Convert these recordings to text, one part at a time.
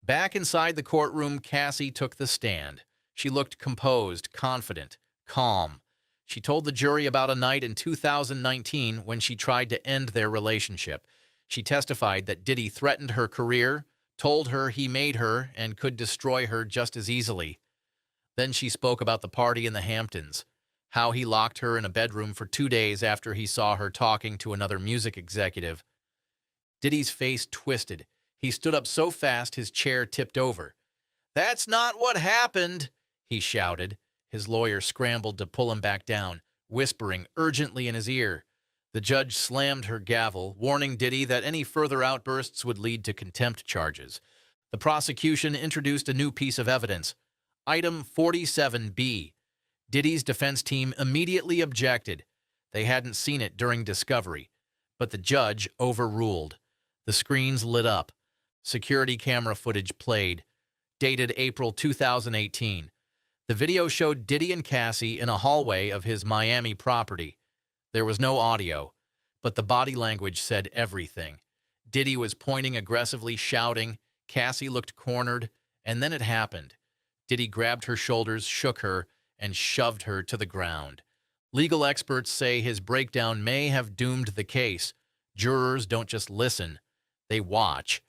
Back inside the courtroom, Cassie took the stand. She looked composed, confident, calm. She told the jury about a night in 2019 when she tried to end their relationship. She testified that Diddy threatened her career, told her he made her and could destroy her just as easily. Then she spoke about the party in the Hamptons, how he locked her in a bedroom for 2 days after he saw her talking to another music executive. Diddy's face twisted. He stood up so fast his chair tipped over. "That's not what happened," he shouted. His lawyer scrambled to pull him back down, whispering urgently in his ear. The judge slammed her gavel, warning Diddy that any further outbursts would lead to contempt charges. The prosecution introduced a new piece of evidence, Item 47B. Diddy's defense team immediately objected. They hadn't seen it during discovery, but the judge overruled. The screens lit up. Security camera footage played, dated April 2018. The video showed Diddy and Cassie in a hallway of his Miami property. There was no audio, but the body language said everything. Diddy was pointing aggressively, shouting. Cassie looked cornered, and then it happened. Diddy grabbed her shoulders, shook her, and shoved her to the ground. Legal experts say his breakdown may have doomed the case. Jurors don't just listen, they watch.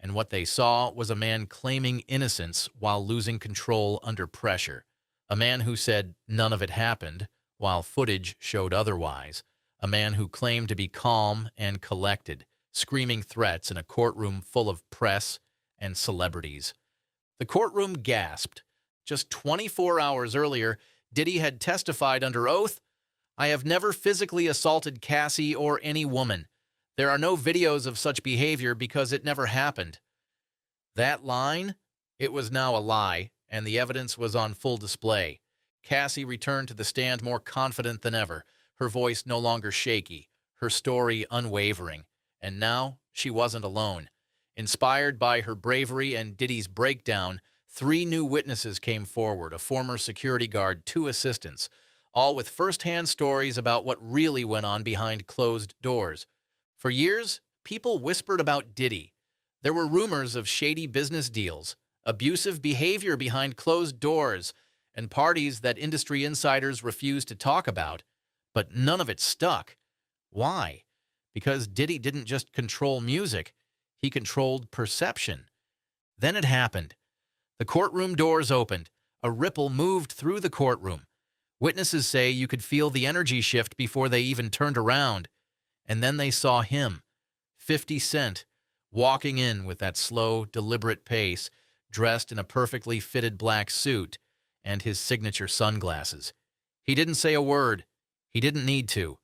And what they saw was a man claiming innocence while losing control under pressure. A man who said none of it happened, while footage showed otherwise. A man who claimed to be calm and collected, screaming threats in a courtroom full of press and celebrities. The courtroom gasped. Just 24 hours earlier, Diddy had testified under oath, "I have never physically assaulted Cassie or any woman. There are no videos of such behavior because it never happened." That line? It was now a lie, and the evidence was on full display. Cassie returned to the stand more confident than ever, her voice no longer shaky, her story unwavering. And now she wasn't alone. Inspired by her bravery and Diddy's breakdown, 3 new witnesses came forward, a former security guard, 2 assistants, all with first-hand stories about what really went on behind closed doors. For years, people whispered about Diddy. There were rumors of shady business deals, abusive behavior behind closed doors, and parties that industry insiders refused to talk about. But none of it stuck. Why? Because Diddy didn't just control music, he controlled perception. Then it happened. The courtroom doors opened. A ripple moved through the courtroom. Witnesses say you could feel the energy shift before they even turned around. And then they saw him, 50 Cent, walking in with that slow, deliberate pace, dressed in a perfectly fitted black suit and his signature sunglasses. He didn't say a word. He didn't need to.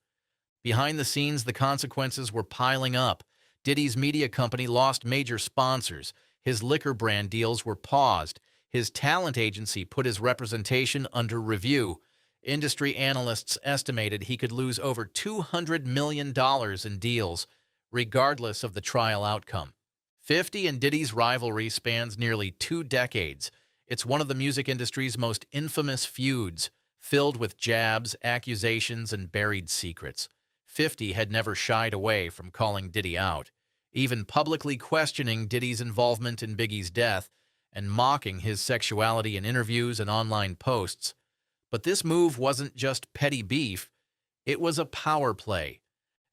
Behind the scenes, the consequences were piling up. Diddy's media company lost major sponsors. His liquor brand deals were paused. His talent agency put his representation under review. Industry analysts estimated he could lose over $200 million in deals, regardless of the trial outcome. 50 and Diddy's rivalry spans nearly 2 decades. It's one of the music industry's most infamous feuds, filled with jabs, accusations, and buried secrets. 50 had never shied away from calling Diddy out, even publicly questioning Diddy's involvement in Biggie's death and mocking his sexuality in interviews and online posts. But this move wasn't just petty beef, it was a power play.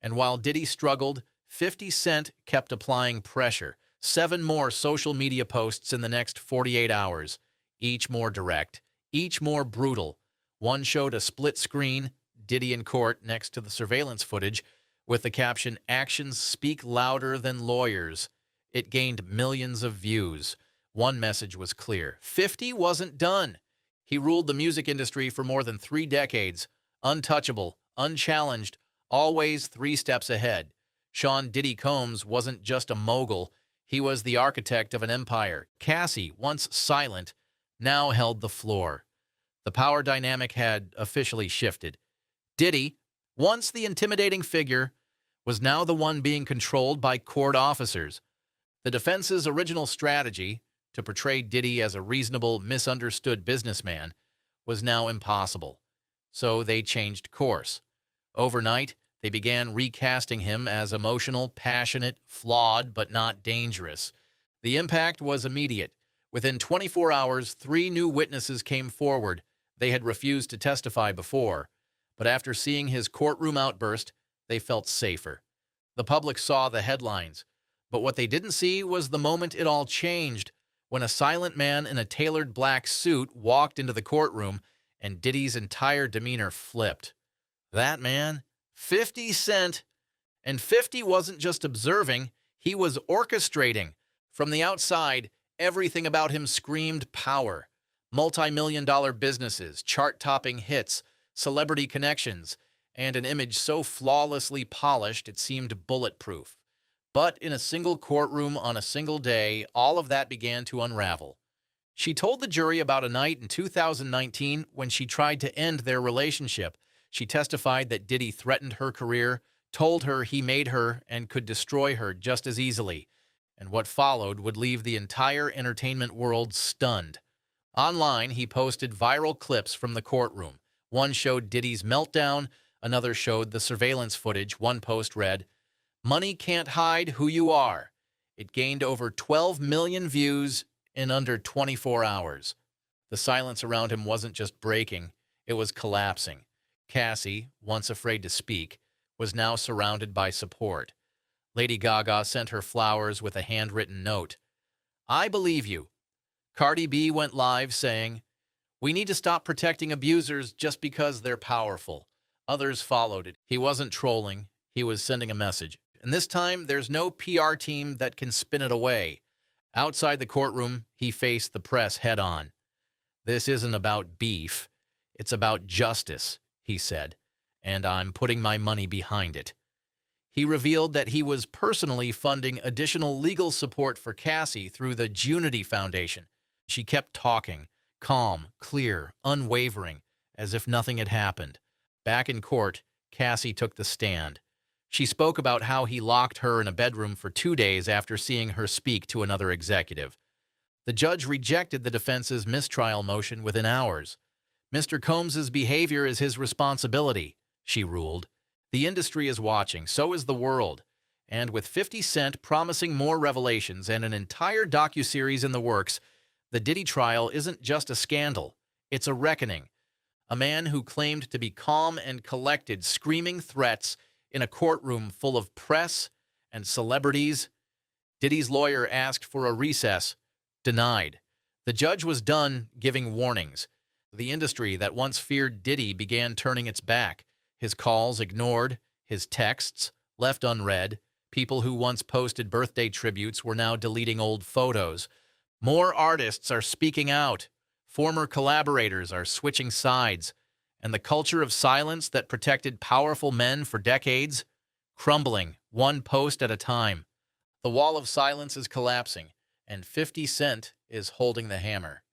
And while Diddy struggled, 50 Cent kept applying pressure. 7 more social media posts in the next 48 hours, each more direct, each more brutal. One showed a split screen, Diddy in court next to the surveillance footage, with the caption, "Actions speak louder than lawyers." It gained millions of views. One message was clear: 50 wasn't done. He ruled the music industry for more than 3 decades, untouchable, unchallenged, always 3 steps ahead. Sean Diddy Combs wasn't just a mogul, he was the architect of an empire. Cassie, once silent, now held the floor. The power dynamic had officially shifted. Diddy, once the intimidating figure, was now the one being controlled by court officers. The defense's original strategy, to portray Diddy as a reasonable, misunderstood businessman, was now impossible. So they changed course. Overnight, they began recasting him as emotional, passionate, flawed, but not dangerous. The impact was immediate. Within 24 hours, 3 new witnesses came forward. They had refused to testify before, but after seeing his courtroom outburst, they felt safer. The public saw the headlines, but what they didn't see was the moment it all changed, when a silent man in a tailored black suit walked into the courtroom and Diddy's entire demeanor flipped. That man, 50 Cent, and 50 wasn't just observing, he was orchestrating. From the outside, everything about him screamed power. Multi-million-dollar businesses, chart-topping hits, celebrity connections, and an image so flawlessly polished it seemed bulletproof. But in a single courtroom on a single day, all of that began to unravel. She told the jury about a night in 2019 when she tried to end their relationship. She testified that Diddy threatened her career, told her he made her and could destroy her just as easily, and what followed would leave the entire entertainment world stunned. Online, he posted viral clips from the courtroom. One showed Diddy's meltdown, another showed the surveillance footage. One post read, "Money can't hide who you are." It gained over 12 million views in under 24 hours. The silence around him wasn't just breaking, it was collapsing. Cassie, once afraid to speak, was now surrounded by support. Lady Gaga sent her flowers with a handwritten note. "I believe you." Cardi B went live saying, "We need to stop protecting abusers just because they're powerful." Others followed it. He wasn't trolling, he was sending a message. And this time, there's no PR team that can spin it away. Outside the courtroom, he faced the press head-on. "This isn't about beef, it's about justice," he said, "and I'm putting my money behind it." He revealed that he was personally funding additional legal support for Cassie through the Unity Foundation. She kept talking, calm, clear, unwavering, as if nothing had happened. Back in court, Cassie took the stand. She spoke about how he locked her in a bedroom for 2 days after seeing her speak to another executive. The judge rejected the defense's mistrial motion within hours. "Mr. Combs's behavior is his responsibility," she ruled. "The industry is watching, so is the world." And with 50 Cent promising more revelations and an entire docuseries in the works, the Diddy trial isn't just a scandal, it's a reckoning. A man who claimed to be calm and collected, screaming threats in a courtroom full of press and celebrities. Diddy's lawyer asked for a recess, denied. The judge was done giving warnings. The industry that once feared Diddy began turning its back. His calls ignored, his texts left unread. People who once posted birthday tributes were now deleting old photos. More artists are speaking out. Former collaborators are switching sides. And the culture of silence that protected powerful men for decades, crumbling, one post at a time. The wall of silence is collapsing, and 50 Cent is holding the hammer.